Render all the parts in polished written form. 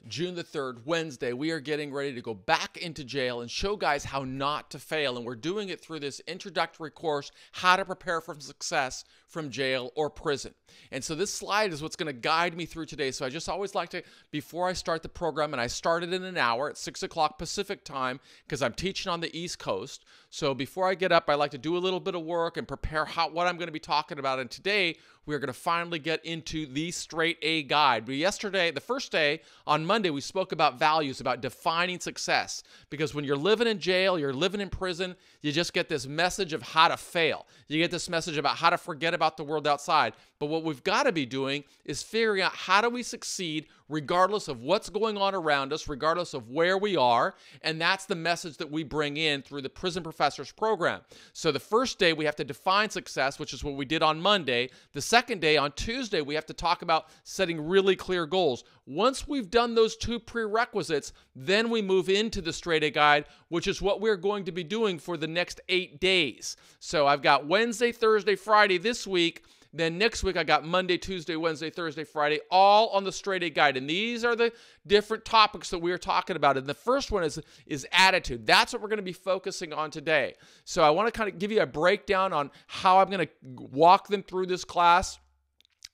June the 3rd, Wednesday, we are getting ready to go back into jail and show guys how not to fail. And we're doing it through this introductory course, How to Prepare for Success from Jail or Prison. And so this slide is what's going to guide me through today. So I just always like to, before I start the program, and I started in an hour at 6 o'clock Pacific time because I'm teaching on the East Coast. So before I get up, I like to do a little bit of work and prepare what I'm going to be talking about. And today, we're going to finally get into the straight A guide. But yesterday, the first day, on Monday, we spoke about values, about defining success. Because when you're living in jail, you're living in prison, you just get this message of how to fail. You get this message about how to forget about the world outside. But what we've got to be doing is figuring out how do we succeed regardless of what's going on around us, regardless of where we are. And that's the message that we bring in through the Prison Professors program. So the first day, we have to define success, which is what we did on Monday. The second day, on Tuesday, we have to talk about setting really clear goals. Once we've done those two prerequisites, then we move into the straight A guide, which is what we're going to be doing for the next 8 days. So I've got Wednesday, Thursday, Friday this week. Then next week, I got Monday, Tuesday, Wednesday, Thursday, Friday, all on the straight A guide. And these are the different topics that we are talking about. And the first one is attitude. That's what we're going to be focusing on today. So I want to kind of give you a breakdown on how I'm going to walk them through this class.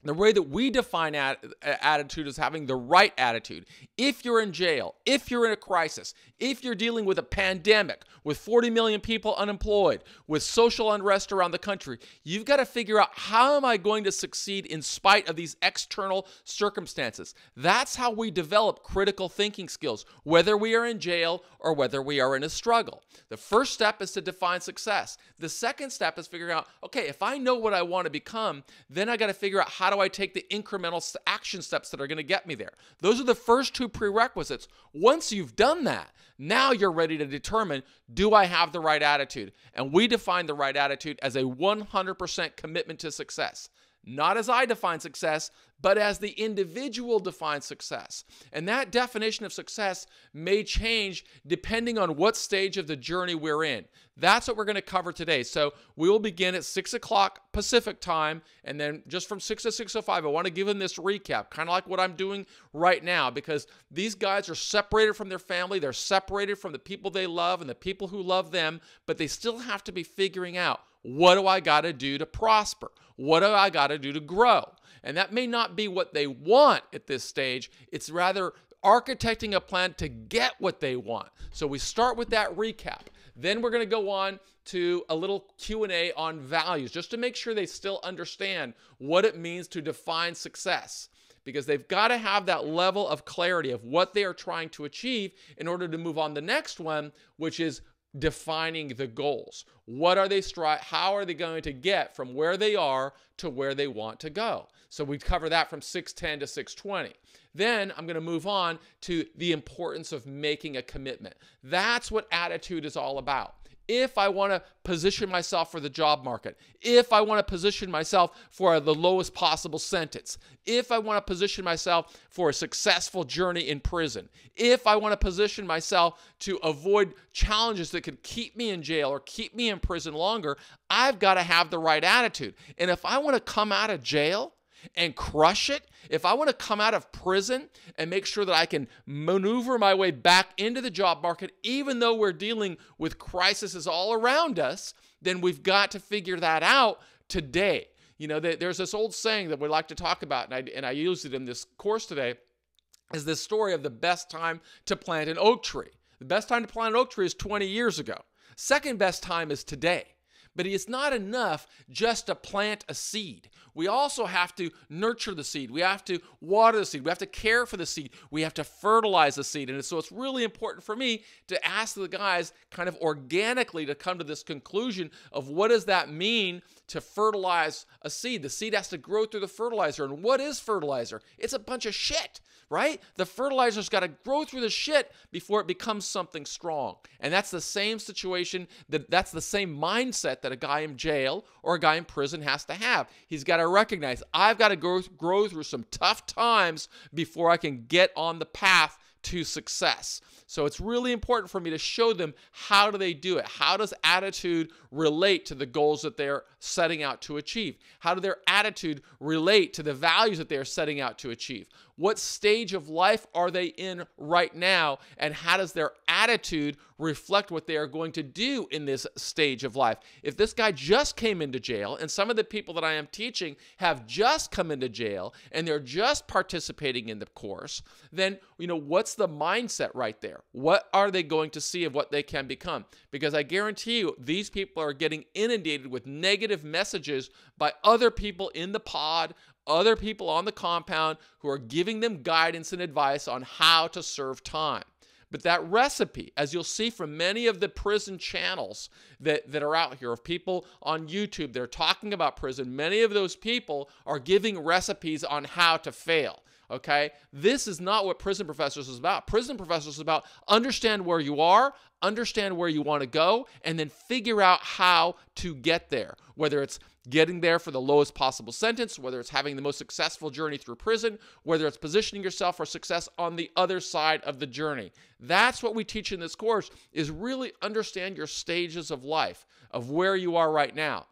The way that we define attitude is having the right attitude. If you're in jail, if you're in a crisis, if you're dealing with a pandemic, with 40 million people unemployed, with social unrest around the country, you've got to figure out, how am I going to succeed in spite of these external circumstances? That's how we develop critical thinking skills, whether we are in jail or whether we are in a struggle. The first step is to define success. The second step is figuring out, okay, if I know what I want to become, then I got to figure out how do I take the incremental action steps that are going to get me there. Those are the first two prerequisites. Once you've done that, now you're ready to determine, do I have the right attitude? And we define the right attitude as a 100% commitment to success. Not as I define success, but as the individual defines success. And that definition of success may change depending on what stage of the journey we're in. That's what we're going to cover today. So we will begin at 6 o'clock Pacific time, and then just from 6 to 6:05, I want to give them this recap, kind of like what I'm doing right now, because these guys are separated from their family, they're separated from the people they love and the people who love them, but they still have to be figuring out, what do I got to do to prosper? What do I got to do to grow? And that may not be what they want at this stage. It's rather architecting a plan to get what they want. So we start with that recap. Then we're going to go on to a little Q&A on values, just to make sure they still understand what it means to define success. Because they've got to have that level of clarity of what they are trying to achieve in order to move on to the next one, which is defining the goals. What are they how are they going to get from where they are to where they want to go? So we cover that from 6:10 to 6:20. Then I'm going to move on to the importance of making a commitment. That's what attitude is all about. If I want to position myself for the job market, if I want to position myself for the lowest possible sentence, if I want to position myself for a successful journey in prison, if I want to position myself to avoid challenges that could keep me in jail or keep me in prison longer, I've got to have the right attitude. And if I want to come out of jail and crush it, if I want to come out of prison and make sure that I can maneuver my way back into the job market, even though we're dealing with crises all around us, then we've got to figure that out today. You know, there's this old saying that we like to talk about, and I used it in this course today, is this story of the best time to plant an oak tree. The best time to plant an oak tree is 20 years ago. Second best time is today. But it's not enough just to plant a seed. We also have to nurture the seed. We have to water the seed. We have to care for the seed. We have to fertilize the seed. And so it's really important for me to ask the guys kind of organically to come to this conclusion of what does that mean to fertilize a seed. The seed has to grow through the fertilizer. And what is fertilizer? It's a bunch of shit, right? The fertilizer's got to grow through the shit before it becomes something strong. And that's the same situation, that's the same mindset that a guy in jail or a guy in prison has to have. He's got to recognize, I've got to grow through some tough times before I can get on the path to success. So it's really important for me to show them, how do they do it? How does attitude relate to the goals that they're setting out to achieve? How do their attitude relate to the values that they're setting out to achieve? What stage stage of life are they in right now, and how does their attitude reflect what they are going to do in this stage of life? If this guy just came into jail, and some of the people that I am teaching have just come into jail and they're just participating in the course, then what's the mindset right there? What are they going to see of what they can become? Because I guarantee you, these people are getting inundated with negative messages by other people in the pod, other people on the compound who are giving them guidance and advice on how to serve time. But that recipe, as you'll see from many of the prison channels that are out here, of people on YouTube that are talking about prison, many of those people are giving recipes on how to fail. Okay? This is not what Prison Professors is about. Prison Professors is about understand where you are, understand where you want to go, and then figure out how to get there. Whether it's getting there for the lowest possible sentence, whether it's having the most successful journey through prison, whether it's positioning yourself for success on the other side of the journey. That's what we teach in this course, is really understand your stages of life, of where you are right now.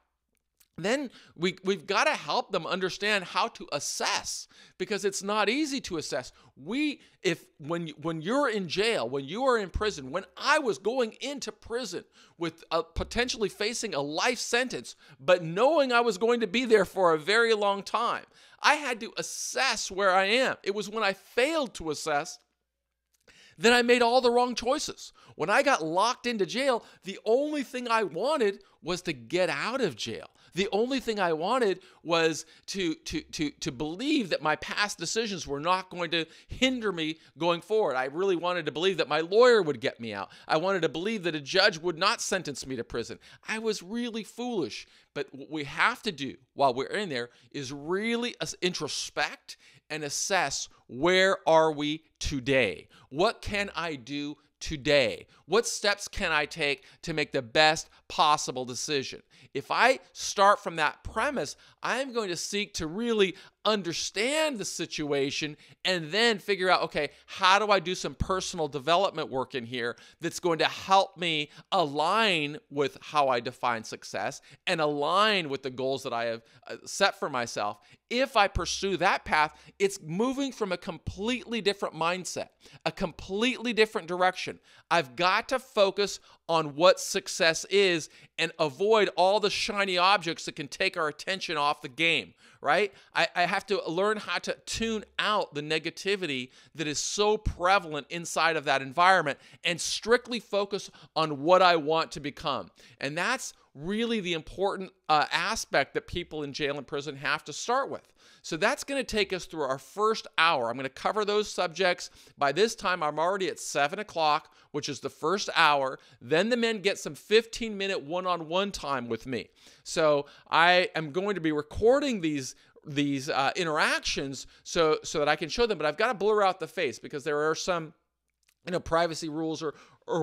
Then we've got to help them understand how to assess, because it's not easy to assess. When you're in jail, when you are in prison, when I was going into prison with potentially facing a life sentence, but knowing I was going to be there for a very long time, I had to assess where I am. It was when I failed to assess that I made all the wrong choices. When I got locked into jail, the only thing I wanted was to get out of jail. The only thing I wanted was to believe that my past decisions were not going to hinder me going forward. I really wanted to believe that my lawyer would get me out. I wanted to believe that a judge would not sentence me to prison. I was really foolish. But what we have to do while we're in there is really introspect and assess, where are we today? What can I do today? What steps can I take to make the best possible decision? If I start from that premise, I'm going to seek to really understand the situation and then figure out, okay, how do I do some personal development work in here that's going to help me align with how I define success and align with the goals that I have set for myself. If I pursue that path, it's moving from a completely different mindset, a completely different direction. I've got to focus on what success is and avoid all the shiny objects that can take our attention off the game, right? I have to learn how to tune out the negativity that is so prevalent inside of that environment and strictly focus on what I want to become. And that's really the important aspect that people in jail and prison have to start with. So that's going to take us through our first hour. I'm going to cover those subjects. By this time, I'm already at 7 o'clock, which is the first hour. Then the men get some 15-minute one-on-one time with me. So I am going to be recording these interactions so that I can show them, but I've got to blur out the face because there are some privacy rules or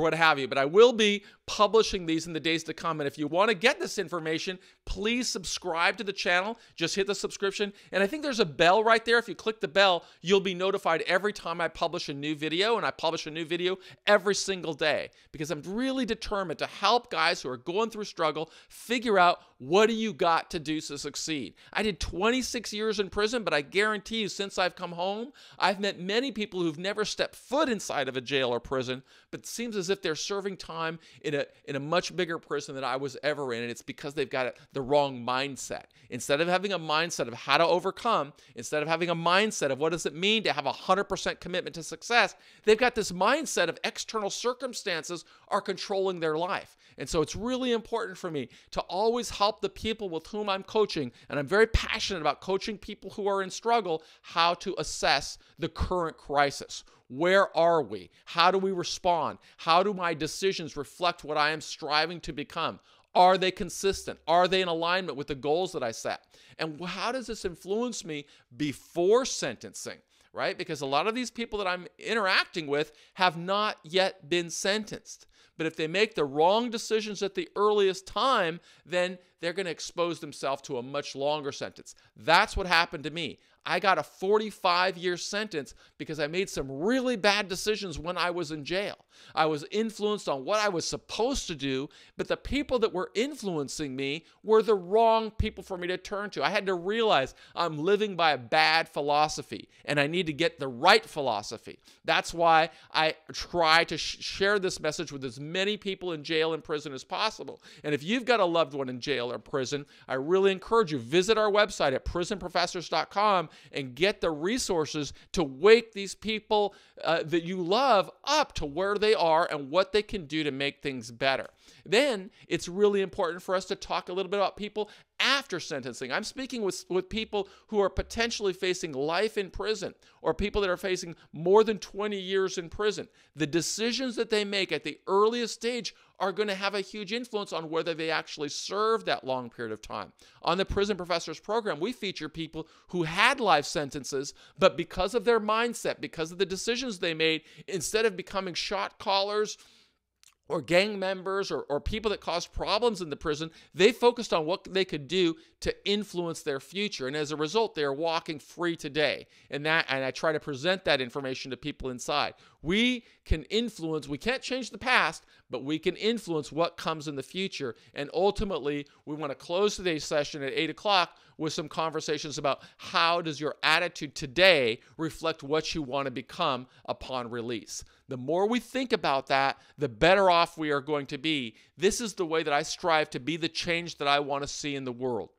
what have you. But I will be publishing these in the days to come. And if you want to get this information, please subscribe to the channel. Just hit the subscription. And I think there's a bell right there. If you click the bell, you'll be notified every time I publish a new video. And I publish a new video every single day because I'm really determined to help guys who are going through struggle figure out, what do you got to do to succeed? I did 26 years in prison, but I guarantee you, since I've come home, I've met many people who've never stepped foot inside of a jail or prison, but it seems as if they're serving time in a much bigger prison than I was ever in, and it's because they've got the wrong mindset. Instead of having a mindset of how to overcome, instead of having a mindset of what does it mean to have 100% commitment to success, they've got this mindset of external circumstances are controlling their life. And so it's really important for me to always help the people with whom I'm coaching, and I'm very passionate about coaching people who are in struggle, how to assess the current crisis. Where are we? How do we respond? How do my decisions reflect what I am striving to become? Are they consistent? Are they in alignment with the goals that I set? And how does this influence me before sentencing, right? Because a lot of these people that I'm interacting with have not yet been sentenced. But if they make the wrong decisions at the earliest time, then they're going to expose themselves to a much longer sentence. That's what happened to me. I got a 45-year sentence because I made some really bad decisions when I was in jail. I was influenced on what I was supposed to do, but the people that were influencing me were the wrong people for me to turn to. I had to realize I'm living by a bad philosophy, and I need to get the right philosophy. That's why I try to share this message with as many people in jail and prison as possible. And if you've got a loved one in jail or prison, I really encourage you, visit our website at prisonprofessors.com and get the resources to wake these people that you love up to where they are and what they can do to make things better. Then it's really important for us to talk a little bit about people after sentencing. I'm speaking with people who are potentially facing life in prison or people that are facing more than 20 years in prison. The decisions that they make at the earliest stage are going to have a huge influence on whether they actually serve that long period of time. On the Prison Professors program, we feature people who had life sentences, but because of their mindset, because of the decisions they made, instead of becoming shot callers or gang members or people that caused problems in the prison, they focused on what they could do to influence their future. And as a result, they are walking free today. And I try to present that information to people inside. We can influence, we can't change the past, but we can influence what comes in the future. And ultimately, we want to close today's session at 8 o'clock with some conversations about how does your attitude today reflect what you want to become upon release. The more we think about that, the better off we are going to be. This is the way that I strive to be the change that I want to see in the world.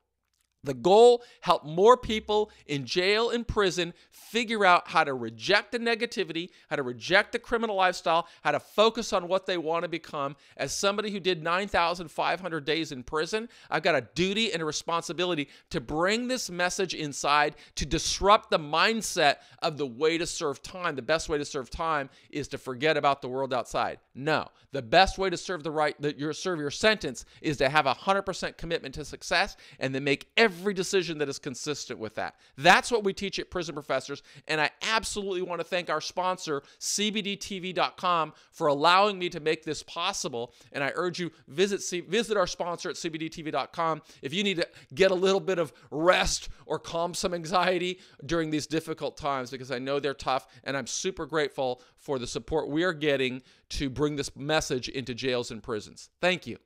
The goal, help more people in jail and prison figure out how to reject the negativity, how to reject the criminal lifestyle, how to focus on what they want to become. As somebody who did 9,500 days in prison, I've got a duty and a responsibility to bring this message inside to disrupt the mindset of the way to serve time. The best way to serve time is to forget about the world outside. No, the best way to serve serve your sentence is to have 100% commitment to success and then make every decision that is consistent with that. That's what we teach at Prison Professors, and I absolutely want to thank our sponsor, CBDTV.com, for allowing me to make this possible, and I urge you, visit our sponsor at CBDTV.com if you need to get a little bit of rest or calm some anxiety during these difficult times, because I know they're tough, and I'm super grateful for the support we are getting to bring this message into jails and prisons. Thank you.